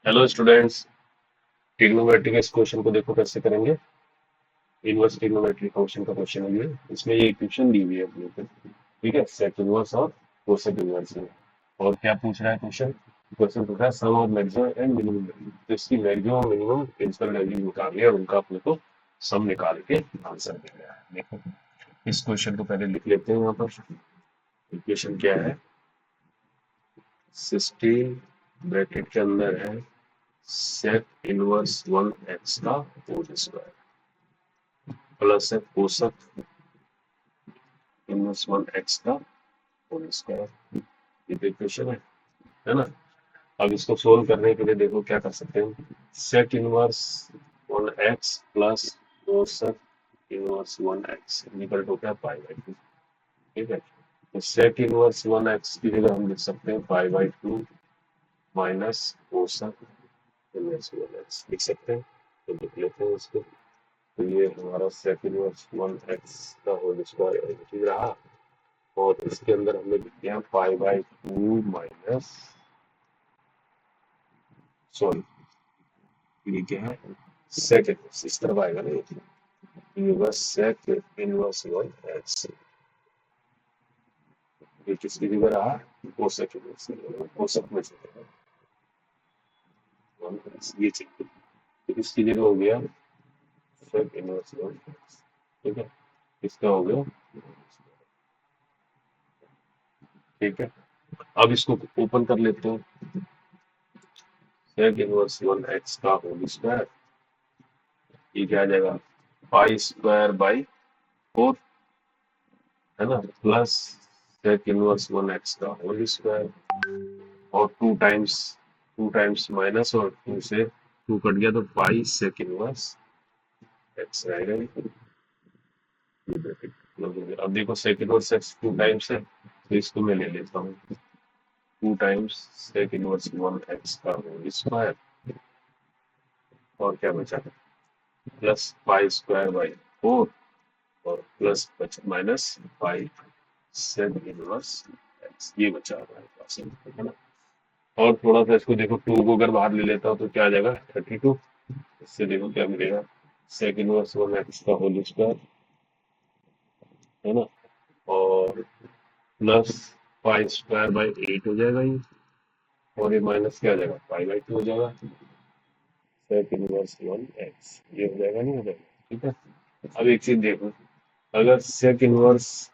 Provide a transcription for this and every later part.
Hello students. Trigonometry के इस question को देखो कैसे करेंगे। इनवर्स ट्रिग्नोमेट्री फंक्शन का क्वेश्चन है ये। इसमें ये इक्वेशन दी हुई है अपने को, ठीक है, सेक इनवर्स और कोसेक इनवर्स में। और क्या पूछ रहा है क्वेश्चन? क्वेश्चन पूछ रहा है sum of maximum and minimum value. तो इसकी मैक्सिमम और मिनिमम प्रिंसिपल वैल्यू निकालनी है और उनका अपने को सम निकाल के आंसर देना है। देखो इस क्वेश्चन को पहले लिख लेते हैं यहाँ पर। इक्वेशन क्या है? 16 ब्रैकेट के अंदर है सेक इनवर्स 1x का होल स्क्वायर प्लस है कोसक इनवर्स 1x का होल स्क्वायर। ये इक्वेशन है ना। अब इसको सोल्व करने के लिए देखो क्या कर सकते हैं। Sec inverse 1x plus cosec inverse 1x equal to क्या, पाई बाई टू। ठीक है, तो सेक इनवर्स 1x की जगह हम लिख सकते हैं pi by two minus cosec inverse 1x लिख सकते हैं। तो लिख लेते हैं इसको। तो ये हमारा सेक इनवर्स 1x का होल स्क्वायर ठीक रहा। और इसके अंदर हमने लिख दिया पाई बाई टू माइनस, सॉरी ये क्या है, सेक इनवर्स। इस तरफ आएगा ना ये होगा सेक इनवर्स 1x। ये किसकी जगह रहा? Cosec inverse. कोसेक में चलेगा 1x, ये चाहिए। तो इसकी जगह हो गया सेक इनवर्स 1x। ठीक है, इसका हो गया। ठीक है, अब इसको ओपन कर लेते हैं। सेक इनवर्स 1x का होल स्क्वायर, ये क्या आ जाएगा, पाई स्क्वायर बाई 4 है ना, प्लस सेक इनवर्स 1x का होल स्क्वायर और टू टाइम्स माइनस, और टू से टू कट गया तो पाई सेक इनवर्स एक्स रहेगा। ये ब्रैकेट क्लोज हो गया। अब देखो sec inverse x two times है तो इसको मैं ले लेता हूँ। टू टाइम्स सेक इनवर्स 1x का होल स्क्वायर और क्या बचा, प्लस पाई स्क्वायर बाई 4 और plus minus pi sec inverse x, ये बचा हमारे पास, है ना। और थोड़ा सा इसको देखो, टू को अगर बाहर ले लेता हूँ तो क्या आ जाएगा, 32। इससे देखो क्या मिलेगा, सेक इनवर्स 1x का होल स्क्वायर है ना, और प्लस पाई स्क्वायर बाई 8 हो जाएगा ये, और ये माइनस क्या आ जाएगा, पाई बाई 2 हो जाएगा। सेक इनवर्स 1x ये हो जाएगा, नहीं हो जाएगा? ठीक है, अब एक चीज देखो, अगर sec inverse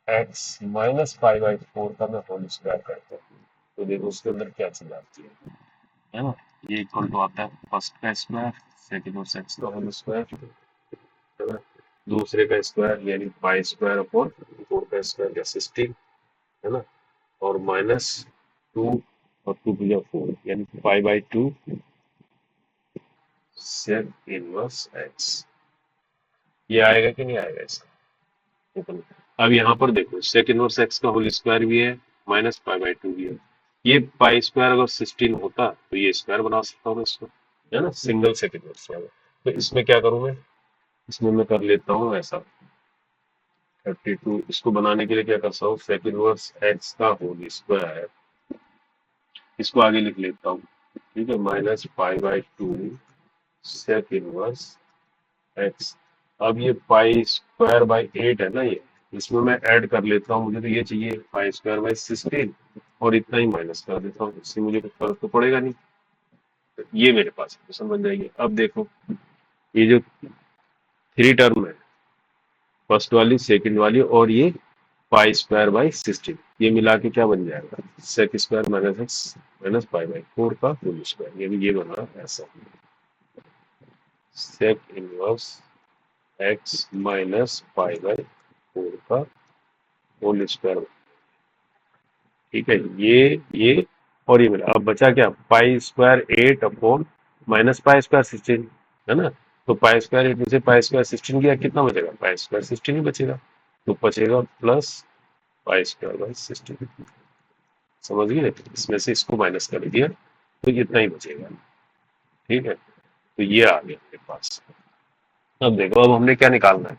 x minus pi by 4 का मैं होल स्क्वायर करता हूँ तो देखो उसके अंदर क्या चीज आती है ना। ये इक्वल टू आता है फर्स्ट का स्क्वायर सेक इनवर्स एक्स का होल स्क्वायर, है ना। दूसरे का स्क्वायर यानी पाई स्क्वायर अपॉन 4 का स्क्वायर या 16, है ना, और माइनस 2 और 2 टू या 4 यानी pi by 2 sec inverse x. ये आएगा कि नहीं आएगा इसका? अब यहाँ पर देखो सेक इनवर्स एक्स का होल स्क्वायर भी है, माइनस पाई बाई 2 भी है। ये पाई स्क्वायर अगर 16 होता तो ये स्क्वायर बना सकता हूँ इसको, है ना, सिंगल सेक इनवर्स वाला। तो इसमें क्या करूँ मैं, इसमें मैं कर लेता हूँ ऐसा, 32 इसको बनाने के लिए क्या करता हूँ, सेक इनवर्स एक्स का होल स्क्वायर, इसको आगे लिख लेता हूँ। ठीक है, minus pi by two sec inverse x. अब ये पाई स्क्वायर बाई 8 है ना, ये इसमें मैं ऐड कर लेता हूँ। मुझे तो ये चाहिए पाई स्क्वायर बाई 16 और इतना ही माइनस कर देता हूँ, इससे मुझे कुछ फर्क तो पड़ेगा नहीं। तो ये मेरे पास इक्वेशन बन जाएगी। अब देखो ये जो थ्री टर्म है, फर्स्ट वाली सेकंड वाली और ये पाई स्क्वायर बाई 16, ये मिला के क्या बन जाएगा, sec square minus x minus pi by 4 का होल स्क्वायर, ये भी ये बना ऐसा, sec inverse x minus pi by 4 का होल स्क्वायर। ठीक है, ये और ये मिला। अब बचा क्या, pi square 8 upon minus pi square 16, है ना। तो पाई स्क्वायर 8 में से पाई स्क्वायर 16 गया, कितना बचेगा, पाई स्क्वायर 16 ही बचेगा। तो बचेगा प्लस पाई स्क्वायर बाई 16। समझ गए, इसमें से इसको माइनस कर दिया तो इतना ही बचेगा। ठीक है, तो ये आ गया मेरे पास। अब देखो, अब हमने क्या निकालना है,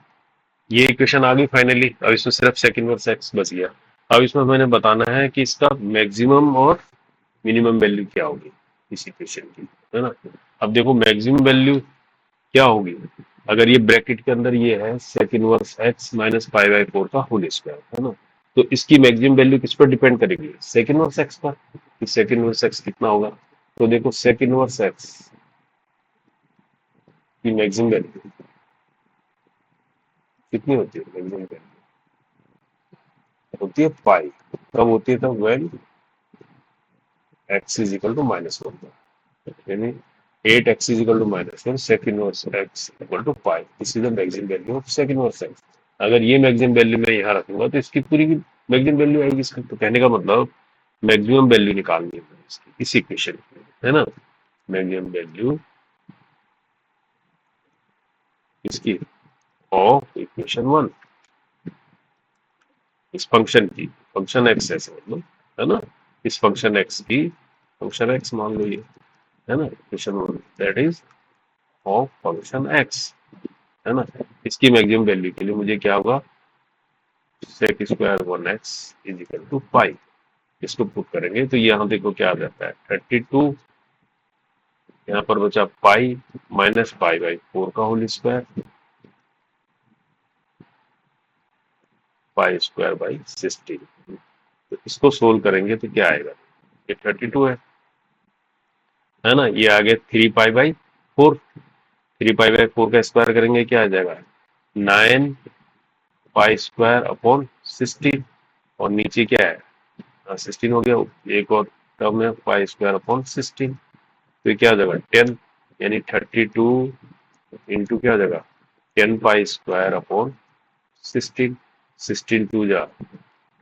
ये इक्वेशन आ गई फाइनली। अब इसमें सिर्फ सेकंड वर्स एक्स बच गया। अब इसमें मैंने बताना है कि इसका मैक्सिमम और मिनिमम वैल्यू क्या होगी। इस इक्वेशन की, है ना। अब देखो मैक्सिमम वैल्यू क्या होगी, अगर ये ब्रैकेट के अंदर ये है sec inverse x minus pi by 4 का होल स्क्वायर, है ना, तो इसकी मैक्सिमम वैल्यू किस पर डिपेंड करेगी, सेक इनवर्स एक्स पर, कि सेक इनवर्स एक्स कितना होगा। तो देखो सेक इनवर्स एक्स की मैक्सिमम वैल्यू कितनी होती है, मैक्सिमम वैल्यू होती है पाई। कब होती है, तब when x is equal to -1, यानी 8x is equal to -1, sec inverse x equal to pi. This is the maximum value of sec inverse x. अगर ये मैक्सिमम वैल्यू मैं यहाँ रखूंगा तो इसकी पूरी की मैक्सिमम वैल्यू आएगी इसका। तो कहने का मतलब मैक्सिमम वैल्यू निकालनी है इसकी, इस इक्वेशन में, है ना। मैक्सिमम वैल्यू इसकी ऑफ इक्वेशन 1, इस फंक्शन की, फंक्शन एक्स ऐसे मतलब, है ना, इस फंक्शन एक्स की, फंक्शन एक्स मान लो ये, है ना, equation 1 that is of function x, है ना। इसकी मैक्सिमम वैल्यू के लिए मुझे क्या होगा, sec square 1x is equal to pi. इसको पुट करेंगे तो यहाँ देखो क्या आ जाता है 32, यहाँ पर बचा पाई माइनस पाई बाई 4 का whole square, pi square by 16। तो इसको सोल्व करेंगे तो क्या आएगा, ये 32 है ना, ये आगे 3 पाई बाई 4, 3 पाई बाई 4 का स्क्वायर करेंगे क्या आ जाएगा 9 पाई स्क्वायर अपॉन 16, और नीचे क्या है 16 हो गया, एक और टर्म है पाई स्क्वायर अपॉन 16, तो क्या हो जाएगा 10, यानी 32 इंटू क्या हो जाएगा 10 पाई स्क्वायर अपॉन 16, 16 टू जा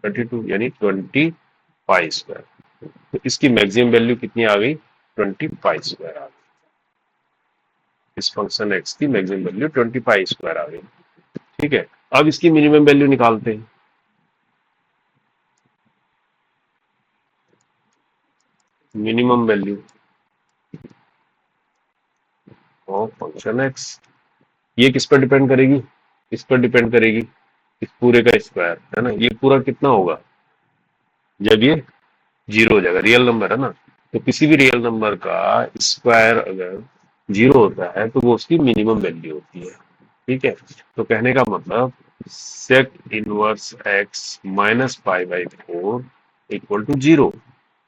32, यानी 20 पाई स्क्वायर। तो इसकी मैक्सिमम वैल्यू कितनी आ गई, 20 पाई स्क्वायर आ गई। इस फंक्शन एक्स की मैक्सिमम वैल्यू 20 पाई स्क्वायर आ गई। ठीक है, अब इसकी मिनिमम वैल्यू निकालते हैं। Minimum value of function x, ये किस पर डिपेंड करेगी, इस पर डिपेंड करेगी, इस पूरे का स्क्वायर, है ना। ये पूरा कितना होगा जब ये 0 हो जाएगा, रियल नंबर है ना। तो किसी भी रियल नंबर का स्क्वायर अगर 0 होता है तो वो उसकी मिनिमम वैल्यू होती है। ठीक है, तो कहने का मतलब sec inverse x minus pi by 4 equal to 0,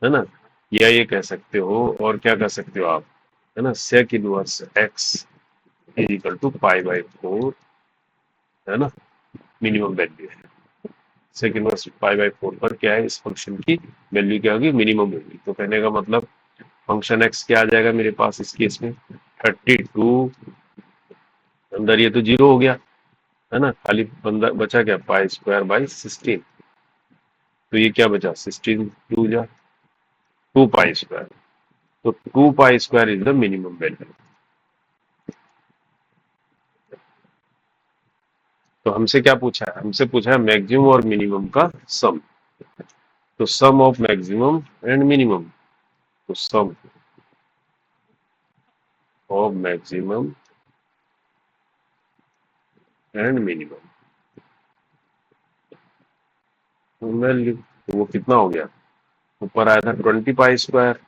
है ना, या ये कह सकते हो, और क्या कह सकते हो आप, है ना, sec inverse x is equal to pi by 4, है ना, मिनिमम वैल्यू है। सेक इनवर्स पाई बाई 4 पर क्या है, इस फंक्शन की वैल्यू क्या होगी, मिनिमम होगी। तो कहने का मतलब फंक्शन एक्स क्या आ जाएगा मेरे पास इस केस में 32, अंदर ये तो 0 हो गया, है ना, खाली बंदा बचा क्या पाई स्क्वायर बाई 16, तो ये क्या बचा 16 टू जा 2 पाई स्क्वायर, तो 2 pi square is the minimum value. तो हमसे क्या पूछा है, हमसे पूछा है मैक्सिमम और मिनिमम का सम। तो sum of maximum and minimum, तो sum of maximum and minimum value, तो वो कितना हो गया, ऊपर आया था 20 पाई स्क्वायर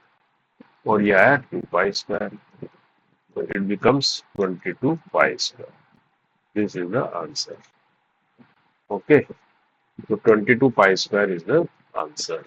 और ये आया 2 पाई स्क्वायर, तो it becomes 22 pi square. This is the answer. Okay, तो 22 pi square is the answer.